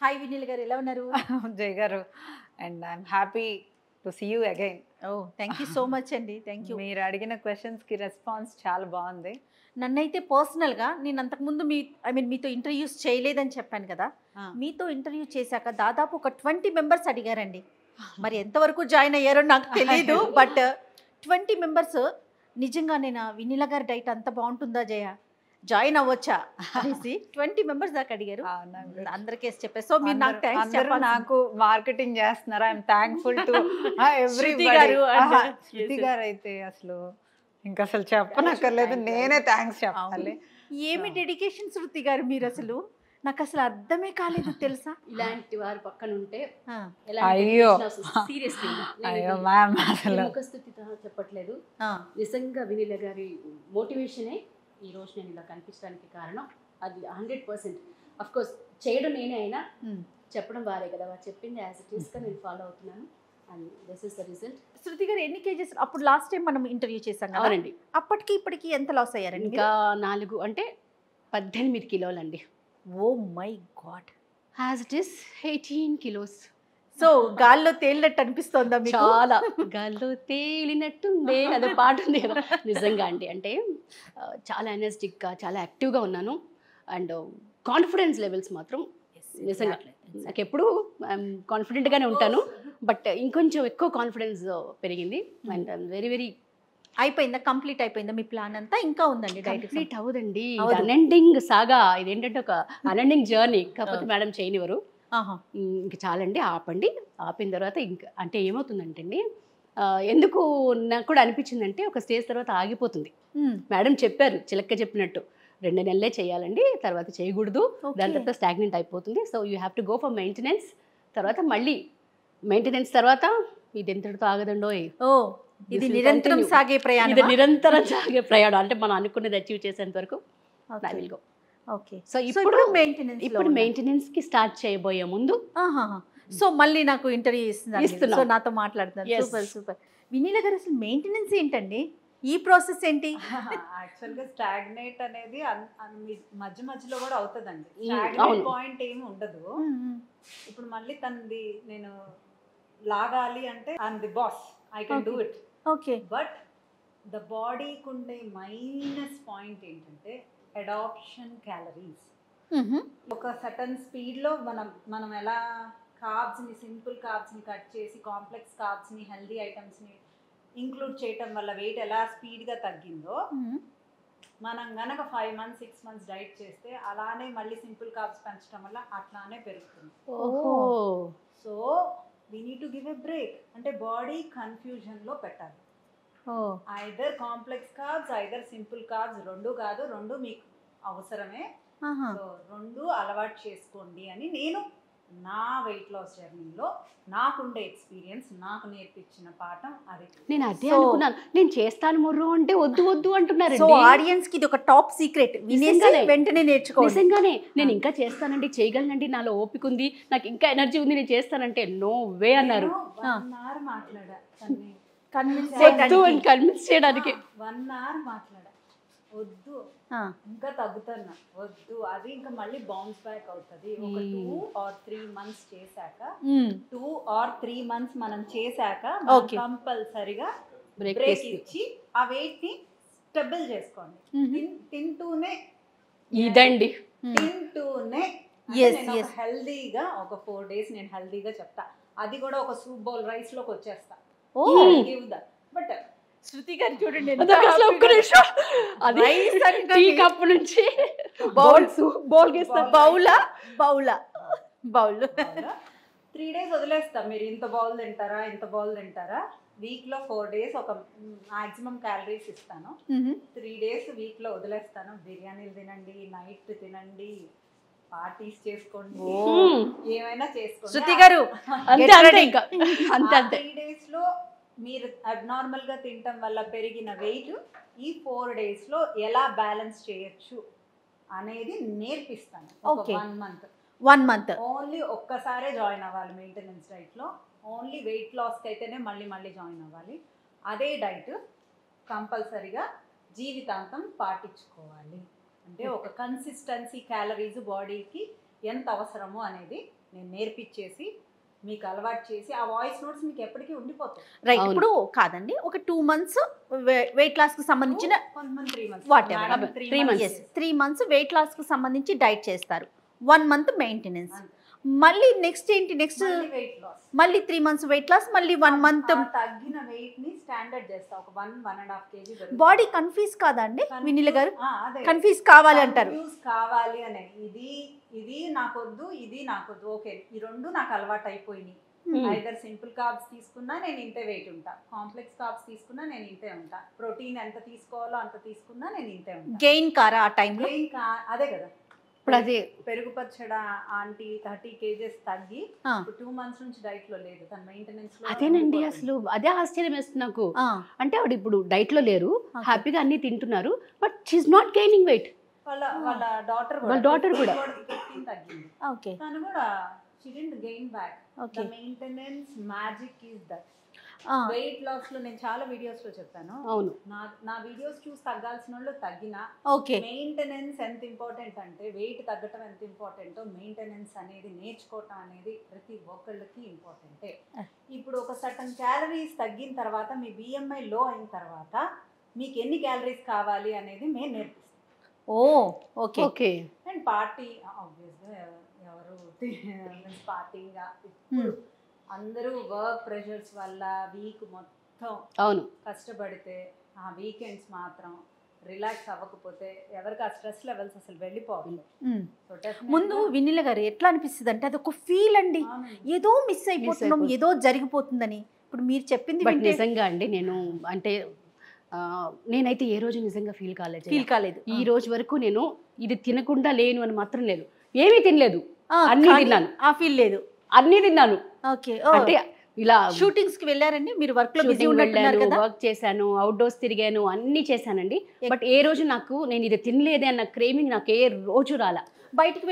Hi Vineel గారు, ఎలా ఉన్నారు? జై గారు, and I'm happy to see you again. Oh thank you so much అండి. Thank you. మీరు అడిగిన క్వశ్చన్స్కి రెస్పాన్స్ చాలా బాగుంది. నన్నైతే పర్సనల్గా నేను అంతకుముందు మీతో ఇంటర్వ్యూస్ చేయలేదని చెప్పాను కదా. మీతో ఇంటర్వ్యూ చేశాక దాదాపు ఒక 20 మెంబర్స్ అడిగారండి. మరి ఎంతవరకు జాయిన్ అయ్యారో నాకు తెలియదు. బట్ 20 మెంబర్స్ నిజంగా నేను వినీల గారి డైట్ అంత బాగుంటుందా జయ, జాయిన్ అవ్వచ్చా అనేసి 20 మెంబర్స్ దాకా అడిగారు. అందరికీ చెప్పారు. సో మీరు నాకు థ్యాంక్స్ చెప్పాలి. నాకు మార్కెటింగ్ చేస్తున్నారు. ఐఎమ్ థ్యాంక్ఫుల్ టు శృతి గారు. శృతి గారు అయితే అసలు ఇంకా అసలు చెప్పనక్కర్లేదు, నేనే థ్యాంక్స్ చెప్పాలి. ఏమి డెడికేషన్ శృతి గారు మీరు, అసలు నాకు అసలు అర్థమే కాలేదు తెలుసా. ఇలాంటి వారు పక్కన ఉంటే అయ్యో సీరియస్లీ అయ్యో మ్యామ్, అసలు ముఖస్థుతితో చెప్పట్లేదు. నిజంగా వినీల గారి మోటివేషనే ఈ రోజు నేను ఇలా కనిపించడానికి కారణం. అది 100%. అఫ్ కోర్స్ చేయడం నేనే అయినా చెప్పడం వారే కదా, వారు చెప్పింది యాజ్ ఇట్ ఈస్గా నేను ఫాలో అవుతున్నాను. And this is the result. Shruti గారు ఎన్ని కేజెస్ అప్పుడు లాస్ట్ టైం మనం ఇంటర్వ్యూ చేసాం కదా, అవునండి, అప్పటికి ఇప్పటికి ఎంత లాస్ అయ్యారండి? ఇంకా 4 అంటే 18 కిలోలండి. Oh my God. As it is 18 kilos. So గాల్లో తేలినట్టు అనిపిస్తోందా మీకు? చాలా గాల్లో తేలినట్టుందే అదే పాట ఉంది కదా. నిజంగా అండి, అంటే చాలా ఎనర్జెటిక్గా చాలా యాక్టివ్గా ఉన్నాను. అండ్ కాన్ఫిడెన్స్ లెవెల్స్ మాత్రం నిజంగా నాకు ఎప్పుడు కాన్ఫిడెంట్గానే ఉంటాను, బట్ ఇంకొంచెం ఎక్కువ కాన్ఫిడెన్స్ పెరిగింది. And I'm very very. అయిపోయిందా, కంప్లీట్ అయిపోయిందా మీ ప్లాన్ అంతా? ఇంకా ఉందండి డైట్? కంప్లీట్ అవ్వదండి, అన్ఎండింగ్ సాగా. ఇదేంటంటే ఒక అన్ఎండింగ్ జర్నీ. కాకపోతే మేడం చేయనివ్వరు. ఇంక చాలండి, ఆపండి. ఆపిన తర్వాత ఇంకా అంటే ఏమవుతుందంటే అండి, ఎందుకు నాకు కూడా అనిపించిందంటే ఒక స్టేజ్ తర్వాత ఆగిపోతుంది. మేడం చెప్పారు, చిలక్క చెప్పినట్టు 2 నెలలే చేయాలండి, తర్వాత చేయకూడదు, దాని తర్వాత స్టాగ్నెంట్ అయిపోతుంది. So you have to go for maintenance. తర్వాత మళ్ళీ మెయింటెనెన్స్ తర్వాత ఇది ఎంతటితో ఆగదండో. ఇది నిరంతరం సాగే ప్రయాణం. ఇది నిరంతరం సాగే ప్రయాణం. అంటే మనం అనుకున్నది అచీవ్ చేసేంత వరకు I will go. Okay. So ఇప్పుడు మెయింటెనెన్స్ కి స్టార్ట్ చేయబోయే ముందు సో మళ్ళీ నాకు ఇంటర్వ్యూ ఇస్తున్నారు, సో నాతో మాట్లాడుతున్నారు. Super super. వినీల గారు, అసలు మెయింటెనెన్స్ ఏంటండి? ఈ ప్రాసెస్ ఏంటి? యాక్చువల్గా స్టాగ్నేట్ అనేది మధ్య మధ్యలో కూడా అవుతుందండి. స్టాగ్నేట్ పాయింట్ ఏమి ఉండదు. ఇప్పుడు మళ్ళీ తనది నేను లాగాలి అంటే I'm the boss, I can do it. Okay. But the బాడీకి ఉండే మైనస్ పాయింట్ ఏంటంటే అడాప్షన్ క్యాలరీస్. ఒక సటన్ స్పీడ్లో మనం ఎలా కార్బ్స్ని, సింపుల్ కార్బ్స్ని కట్ చేసి కాంప్లెక్స్ కార్బ్స్ని, హెల్దీ ఐటమ్స్ని ఇంక్లూడ్ చేయటం వల్ల వెయిట్ ఎలా స్పీడ్గా తగ్గిందో, మనం గనక 5 months 6 months డైట్ చేస్తే అలానే మళ్ళీ సింపుల్ కార్బ్స్ పెంచడం వల్ల అట్లానే పెరుగుతుంది. So we need to give a break. అంటే బాడీ కన్ఫ్యూజన్లో పెట్టాలి. Either complex carbs, either simple carbs, 2 కాదు, 2 మీకు అవసరమే. సో 2 అలవాటు చేసుకోండి అని నేను నా వెయిట్ లాస్ జర్నీలో నాకుండే ఎక్స్పీరియన్స్, నాకు నేర్పించిన పాఠం అది. నేను అదే అనుకున్నాను, నేను చేస్తాను మొర్రు అంటే వద్దు వద్దు అంటున్నారు. సో ఆడియన్స్ కి ఇది ఒక టాప్ సీక్రెట్, వెంటనే నేర్చుకోవాలి. నిజంగానే నేను ఇంకా చేస్తానండి, చేయగలనండి, నాలో ఓపిక ఉంది, నాకు ఇంకా ఎనర్జీ ఉంది, నేను చేస్తానంటే నో వే అన్నారు. 1 hour మాట్లాడా, కన్విన్స్ చేయడానికి 1 hour మాట్లాడా. వద్దు, ఇంకా తగ్గుతున్నా, వద్దు, అది ఇంకా మళ్ళీ బౌన్స్ బ్యాక్ అవుతుంది. ఒక 2 or 3 months చేశాక, 2 or 3 months మనం చేశాక కంపల్సరిగా బ్రేక్ ఇచ్చి ఆ వెయిట్ ని స్టెబుల్ చేసుకోండి. తింటూనే ఇదండి, తింటూనే హెల్దీగా ఒక 4 days నేను హెల్దీగా చెప్తా. అది కూడా ఒక సూప్ బౌల్ రైస్ లోకి వచ్చేస్తా. బట్ శృతి గారు చూడండి, కప్పు నుంచి బౌల్ 3 days వదిలేస్తా. మీరు ఇంత బౌల్ తింటారా? వీక్లో 4 days ఒక మాక్సిమం క్యాలరీస్ ఇస్తాను. 3 days వీక్లో వదిలేస్తాను. బిర్యానీలు తినండి, నైట్ తినండి, పార్టీస్ చేసుకోండి, ఏమైనా చేసుకోండి. శృతి గారు అంతే 3 days లో మీరు అబ్నార్మల్గా తినటం వల్ల పెరిగిన వెయిట్ ఈ 4 days లో ఎలా బ్యాలెన్స్ చేయొచ్చు అనేది నేర్పిస్తాను. 1 month ఓన్లీ ఒక్కసారే జాయిన్ అవ్వాలి మెయింటెనెన్స్ డైట్లో. ఓన్లీ వెయిట్ లాస్కి అయితేనే మళ్ళీ జాయిన్ అవ్వాలి. అదే డైట్ కంపల్సరీగా జీవితాంతం పాటించుకోవాలి. అంటే ఒక కన్సిస్టెన్సీ, క్యాలరీస్ బాడీకి ఎంత అవసరమో అనేది నేను నేర్పించేసి మీకు అలవాటు చేసి ఆ వాయిస్ నోట్స్ మీకు ఎప్పటికీ ఉండిపోతాయి. రైట్. ఇప్పుడు కాదండి, ఒక 2 months వెయిట్ లాస్ కి సంబంధించిన కొంతమంది 3 months Whatever. Madam, 3 months. 3 months weight loss కి సంబంధించి డైట్ చేస్తారు, 1 month మెయింటెనెన్స్, మళ్ళీ నెక్స్ట్ ఏంటి, నెక్స్ట్ వెయిట్ లాస్, మళ్ళీ 3 months వెయిట్ లాస్, మళ్ళీ 1 month. తగ్గిన వెయిట్ ని స్టాండర్డ్ చేస్తా, ఒక 1.5 kg బాడీ కన్ఫ్యూజ్ కాదా అండి వినీల గారు? అదే కన్ఫ్యూజ్ కావాలి అంటారు. Confuse కావాలి అనే ఇది నాకొద్దు, ఇది నాకొద్దు, ఓకే ఈ రెండు నాకు అలవాటు అయిపోయినాయి. ఐదర్ సింపుల్ కార్బ్స్ తీసుకున్నా నేను ఇంతే వెయిట్ ఉంటా, కాంప్లెక్స్ కార్బ్స్ తీసుకున్నా నేను ఇంతే ఉంటా, ప్రోటీన్ ఎంత తీసుకోవాలో అంత తీసుకున్నా నేను ఇంతే ఉంటా. గెయిన్ కారా ఆ టైంలో? అదే కదా, ఇప్పుడు అదే పెరుగు పచ్చడ ఆంటీ 30 kgs తగ్గి 2 months నుంచి డైట్ లో లేదు, తన మెయింటెనెన్స్ లో. అదేనండి, అసలు అదే ఆశ్చర్యం వేస్తుంది నాకు. అంటే ఆవిడ ఇప్పుడు డైట్ లో లేరు, హ్యాపీగా అన్ని తింటున్నారు, but she not gaining weight. వాళ్ళ డాటర్ కూడా 15 తగ్గింది. ఓకే. తను కూడా she didn't gain back. The maintenance magic is that. Weight loss లో నేను చాలా వీడియోస్ లో చెప్పాను. అవును, నా వీడియోస్ చూసి తగ్గాల్సిన వాళ్ళు తగ్గినా, ఓకే, మెయింటెనెన్స్ ఎంత ఇంపార్టెంట్ అంటే వెయిట్ తగ్గటం ఎంత ఇంపార్టెంటో మెయింటెనెన్స్ అనేది నేర్చుకోవటం అనేది ప్రతి ఒక్కళ్ళకి ఇంపార్టెంటే. ఇప్పుడు ఒక సర్టన్ క్యాలరీస్ తగ్గిన తర్వాత మీ BMI లో అయిన తర్వాత మీకు ఎన్ని క్యాలరీస్ కావాలి అనేది మేము నేర్పిస్తాం. Okay okay. అండ్ పార్టీ ఆబ్వియస్గా ఎవరు పార్టీగా ఇప్పుడు అందరూ వర్క్ ప్రెషర్స్ వల్ల వీక్ మొత్తం అవును కష్టపడితే ఆ వీకెండ్స్ మాత్రం రిలాక్స్ అవ్వకపోతే ఎవరికి ఆ స్ట్రెస్ లెవెల్స్ అసలు వెళ్ళిపోవాలి. ముందు వినీల గారు ఎట్లా అనిపిస్తుంది అంటే అది ఒక ఫీల్ అండి, ఏదో మిస్ అయిపోతున్నాం, ఏదో జరిగిపోతుందని. ఇప్పుడు మీరు చెప్పింది బట్ నిజంగా అండి, నేను అంటే నేనైతే ఏ రోజు నిజంగా ఫీల్ కాలేదు. ఈ రోజు వరకు నేను ఇది తినకుండా లేను అని మాత్రం లేదు, ఏమీ తినలేదు, అన్ని తిన్నాను. ఆ ఫీల్ లేదు, అన్ని తిన్నాను. ఓకే. అంటే ఇలా షూటింగ్స్ కి వెళ్ళారండి మీరు? వర్క్ లో బిజీ ఉన్నట్టున్నారు కదా? వర్క్ చేశాను, అవుట్డోర్స్ తిరిగాను, అన్ని చేశానండి. బట్ ఏ రోజు నాకు నేను ఇది తినలేదే అన్న క్రేమింగ్ నాకు ఏ రోజు రాలా. బయటికి